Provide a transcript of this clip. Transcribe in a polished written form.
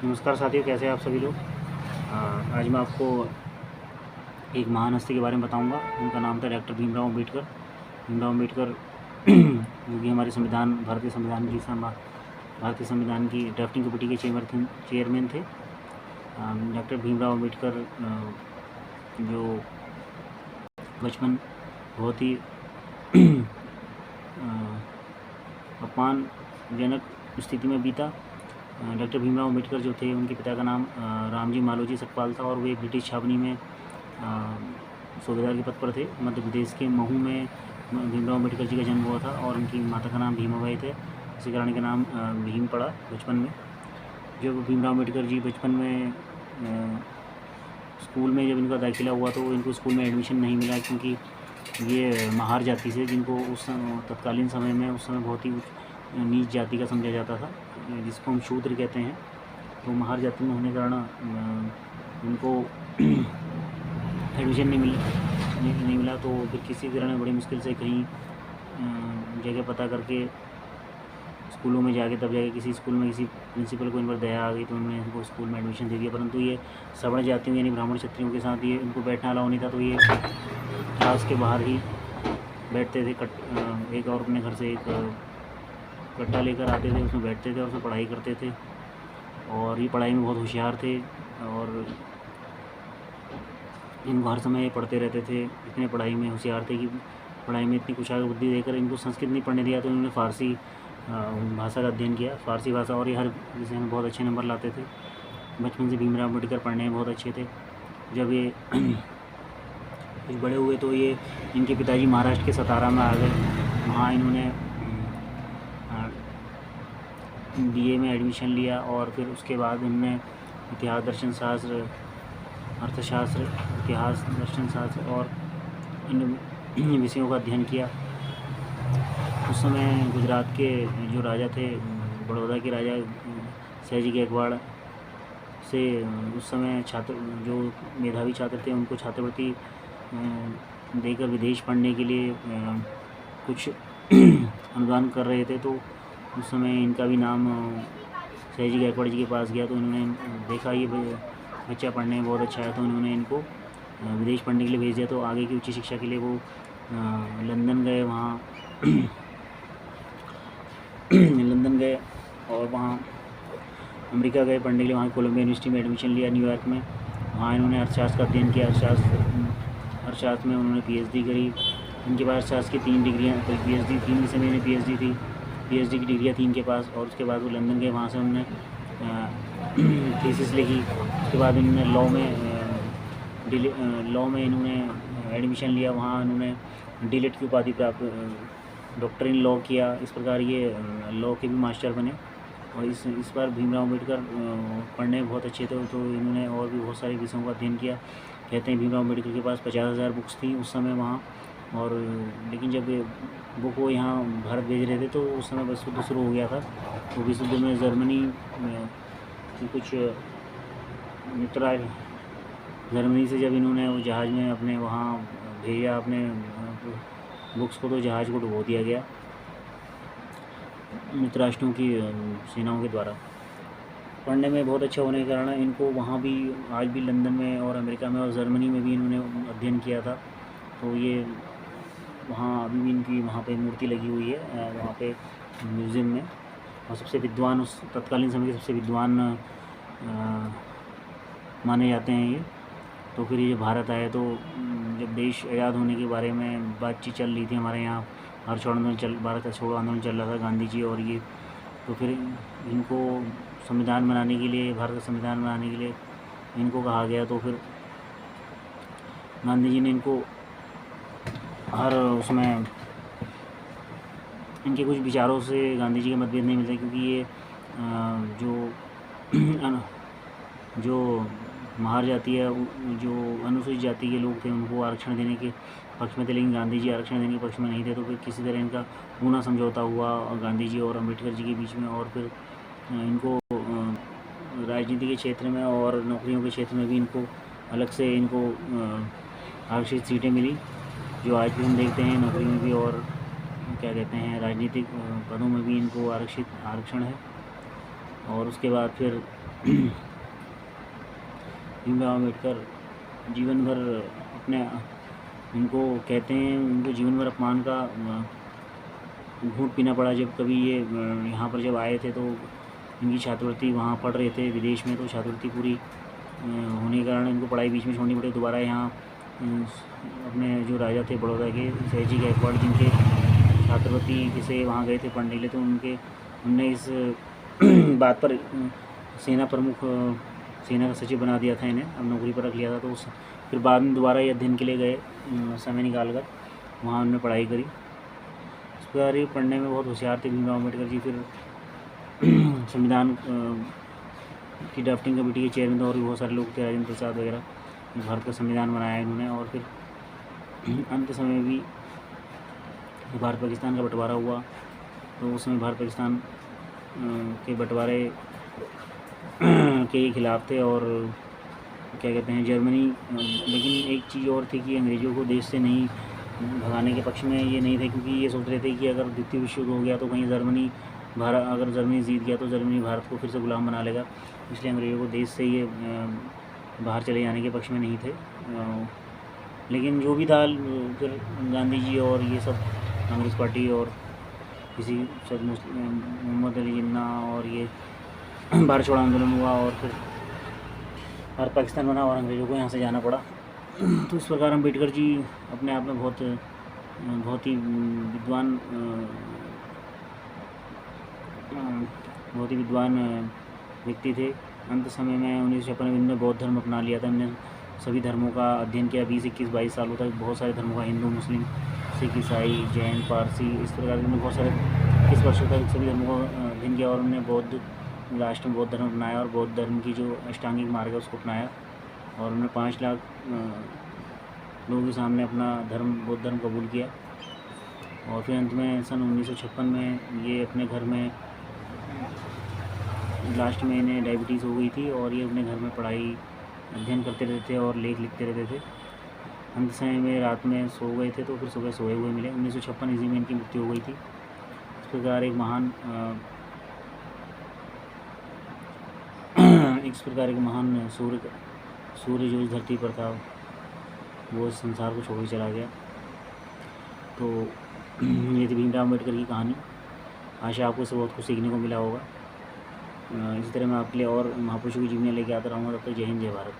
नमस्कार साथियों, कैसे हैं आप सभी लोग। आज मैं आपको एक महान हस्ती के बारे में बताऊंगा। उनका नाम था डॉक्टर भीमराव अम्बेडकर। भीमराव अम्बेडकर जो कि हमारे भारतीय संविधान की ड्राफ्टिंग कमेटी के चेयरमैन थे। डॉक्टर भीमराव अम्बेडकर जो बचपन बहुत ही अपमानजनक स्थिति में बीता। डॉक्टर भीमराव अम्बेडकर जो थे, उनके पिता का नाम रामजी मालोजी सकपाल था और वे ब्रिटिश छावनी में सूबेदार के पद पर थे। मध्य प्रदेश के महू में भीमराव अम्बेडकर जी का जन्म हुआ था और उनकी माता का नाम भीमाबाई थे। इसी कारण का नाम भीम पड़ा बचपन में। जब भीमराव अम्बेडकर जी बचपन में स्कूल में जब इनका दाखिला हुआ तो इनको स्कूल में एडमिशन नहीं मिला, क्योंकि ये महार जाति से, जिनको उस तत्कालीन समय में उस समय बहुत ही नीच जाति का समझा जाता था, जिसको हम शूद्र कहते हैं। तो महार जाति में होने के कारण उनको एडमिशन नहीं मिला। तो फिर किसी तरह ने बड़ी मुश्किल से कहीं जगह पता करके स्कूलों में जाके तब जाके किसी स्कूल में किसी प्रिंसिपल को इन पर दया आ गई तो उन्होंने इनको स्कूल में एडमिशन दे दिया। परंतु ये सवर्ण जातियों यानी ब्राह्मण क्षत्रियों के साथ ये इनको बैठना अलाउ नहीं था, तो ये क्लास के बाहर ही बैठते थे। एक और अपने घर से एक कट्टा लेकर आते थे, उसमें बैठते थे और उसमें पढ़ाई करते थे। और ये पढ़ाई में बहुत होशियार थे और इनको हर समय पढ़ते रहते थे। इतने पढ़ाई में होशियार थे कि पढ़ाई में इतनी कुशाग्र बुद्धि देकर इनको संस्कृत नहीं पढ़ने दिया, तो इन्होंने फ़ारसी भाषा का अध्ययन किया, फ़ारसी भाषा। और ये हर विषय में बहुत अच्छे नंबर लाते थे। बचपन से भीमराव अम्बेडकर पढ़ने में बहुत अच्छे थे। जब ये कुछ बड़े हुए तो ये इनके पिताजी महाराष्ट्र के सतारा में आ गए। वहाँ इन्होंने बीए में एडमिशन लिया और फिर उसके बाद इन्होंने इतिहास, दर्शन शास्त्र, अर्थशास्त्र, इतिहास, दर्शन शास्त्र और इन विषयों का अध्ययन किया। उस समय गुजरात के जो राजा थे, बड़ौदा के राजा सयाजी गायकवाड़ से उस समय छात्र, जो मेधावी छात्र थे, उनको छात्रवृत्ति देकर विदेश पढ़ने के लिए कुछ अनुदान कर रहे थे। तो उस समय इनका भी नाम सयाजी गायकवाड़ जी के पास गया। तो उन्होंने देखा ये बच्चा पढ़ने में बहुत अच्छा है, तो उन्होंने इनको विदेश पढ़ने के लिए भेज दिया। तो आगे की उच्च शिक्षा के लिए वो लंदन गए। वहाँ लंदन गए और वहाँ अमेरिका गए पढ़ने के लिए। वहाँ कोलंबिया यूनिवर्सिटी में एडमिशन लिया, न्यूयॉर्क में। वहाँ इन्होंने अर्थशास्त्र का अध्ययन किया। अर्थशास्त्र में उन्होंने पीएचडी करी। इनके पास अर्थशास्त्र की 3 डिग्रियाँ, तो पीएचडी 3 विषय में पीएचडी थी, पीएचडी की डिग्रियाँ 3 के पास। और उसके बाद वो लंदन गए, वहाँ से उन्होंने थीसिस लिखी। उसके बाद इन्होंने लॉ में इन्होंने एडमिशन लिया। वहाँ इन्होंने डीलिट की उपाधि प्राप्त, डॉक्टर इन लॉ किया। इस प्रकार ये लॉ के भी मास्टर बने। और इस बार भीमराव अम्बेडकर पढ़ने में बहुत अच्छे थे, तो इन्होंने और भी बहुत सारे विषयों का अध्ययन किया। कहते हैं भीमराव अम्बेडकर के पास 50,000 बुक्स थी उस समय वहाँ। और लेकिन जब बुक वो यहाँ भारत भेज रहे थे तो उस समय विश्व युद्ध शुरू हो गया था। तो विश्व युद्ध में जर्मनी की कुछ मित्र, जर्मनी से जब इन्होंने वो जहाज़ में अपने वहाँ भेजा अपने बुक्स को, तो जहाज़ को डुबो दिया गया मित्र राष्ट्रों की सेनाओं के द्वारा। पढ़ने में बहुत अच्छा होने के कारण इनको वहाँ भी, आज भी लंदन में और अमेरिका में और जर्मनी में भी इन्होंने अध्ययन किया था। तो ये वहाँ अभी भी इनकी वहाँ पे मूर्ति लगी हुई है, वहाँ पे म्यूज़ियम में। और सबसे विद्वान, उस तत्कालीन समय के सबसे विद्वान माने जाते हैं ये। तो फिर ये भारत आए तो जब देश आज़ाद होने के बारे में बातचीत चल रही थी हमारे यहाँ, भारत छोड़ो आंदोलन चल रहा था, गांधी जी और ये। तो फिर इनको संविधान बनाने के लिए, भारत का संविधान बनाने के लिए इनको कहा गया। तो फिर गांधी जी ने इनको हर उसमें इनके कुछ विचारों से गांधी जी के मतभेद नहीं मिलते, क्योंकि ये जो महार जाति है, जो अनुसूचित जाति के लोग थे, उनको आरक्षण देने के पक्ष में थे, लेकिन गांधी जी आरक्षण देने के पक्ष में नहीं थे। तो फिर किसी तरह इनका पूना समझौता हुआ गांधी जी और अम्बेडकर जी के बीच में। और फिर इनको राजनीति के क्षेत्र में और नौकरियों के क्षेत्र में भी इनको अलग से इनको आरक्षित सीटें मिली, जो आज भी हम देखते हैं नौकरी में भी और क्या कहते हैं राजनीतिक पदों में भी इनको आरक्षण है। और उसके बाद फिर भीमराव अम्बेडकर जीवन भर अपने उनको कहते हैं उनको जीवन भर अपमान का घूंट पीना पड़ा। जब कभी ये यहाँ पर जब आए थे तो इनकी छात्रवृत्ति वहाँ पढ़ रहे थे विदेश में, तो छात्रवृत्ति पूरी होने के कारण इनको पढ़ाई बीच में छोड़नी पड़ी। दोबारा यहाँ अपने जो राजा थे बड़ौदा के सयाजी गायकवाड़ जिनके छात्रवृत्ति से वहाँ गए थे पढ़ने के लिए, तो उनने इस बात पर सेना प्रमुख सेना का सचिव बना दिया था इन्हें, अब नौकरी पर रख लिया था। तो फिर बाद में दोबारा ये अध्ययन के लिए गए समय निकाल कर, वहाँ उन्होंने पढ़ाई करी। इस प्रकार ये पढ़ने में बहुत होशियार थे भीमराव अम्बेडकर जी। फिर संविधान की ड्राफ्टिंग कमेटी के चेयरमैन और भी बहुत सारे लोग थे, राजेंद्र प्रसाद वगैरह। भारत का संविधान बनाया इन्होंने। और फिर अंत समय भी भारत पाकिस्तान का बंटवारा हुआ, तो उस समय भारत पाकिस्तान के बंटवारे के खिलाफ थे और क्या कहते हैं जर्मनी। लेकिन एक चीज़ और थी कि अंग्रेज़ों को देश से नहीं भगाने के पक्ष में ये नहीं थे, क्योंकि ये सोच रहे थे कि अगर द्वितीय विश्व युद्ध हो गया तो कहीं अगर जर्मनी जीत गया तो जर्मनी भारत को फिर से गुलाम बना लेगा। इसलिए अंग्रेज़ों को देश से ये बाहर चले जाने के पक्ष में नहीं थे। लेकिन जो भी था, फिर गांधी जी और ये सब कांग्रेस पार्टी और किसी मोहम्मद अली जिन्ना और ये भारत छोड़ो आंदोलन हुआ और फिर भारत पाकिस्तान बना और अंग्रेज़ों को यहाँ से जाना पड़ा। तो इस प्रकार अम्बेडकर जी अपने आप में बहुत ही विद्वान व्यक्ति थे। अंत समय में 1956 में इन्होंने बौद्ध धर्म अपना लिया था। इन्होंने सभी धर्मों का अध्ययन किया 20, 21, 22 सालों तक। बहुत सारे धर्मों का, हिंदू, मुस्लिम, सिख, ईसाई, जैन, पारसी, इस प्रकार के बहुत सारे 21 वर्षों तक सभी धर्मों का अध्ययन किया और उन्होंने बौद्ध राष्ट्र में बौद्ध धर्म अपनाया और बौद्ध धर्म की जो अष्टांगिक मार्ग है उसको अपनाया। और उन्होंने 5 लाख लोगों के सामने अपना बौद्ध धर्म कबूल किया। और फिर अंत में सन 1956 में ये अपने घर में लास्ट में इन्हें डायबिटीज़ हो गई थी और ये अपने घर में अध्ययन करते रहते थे और लेख लिखते रहते थे। अंत समय में रात में सो गए थे तो फिर सुबह सोए हुए मिले। 1956 ईस्वी में इनकी मृत्यु हो गई थी। इस प्रकार एक महान सूर्य जो इस धरती पर था वो इस संसार को छोड़ के चला गया। तो ये थी भीमराव अम्बेडकर की कहानी। आशा आपको इससे बहुत कुछ सीखने को मिला होगा। इसी तरह मैं आपके लिए और महापुरुषों की जीवनी लेके आता रहूँगा। तब तक जय हिंद, जय भारत।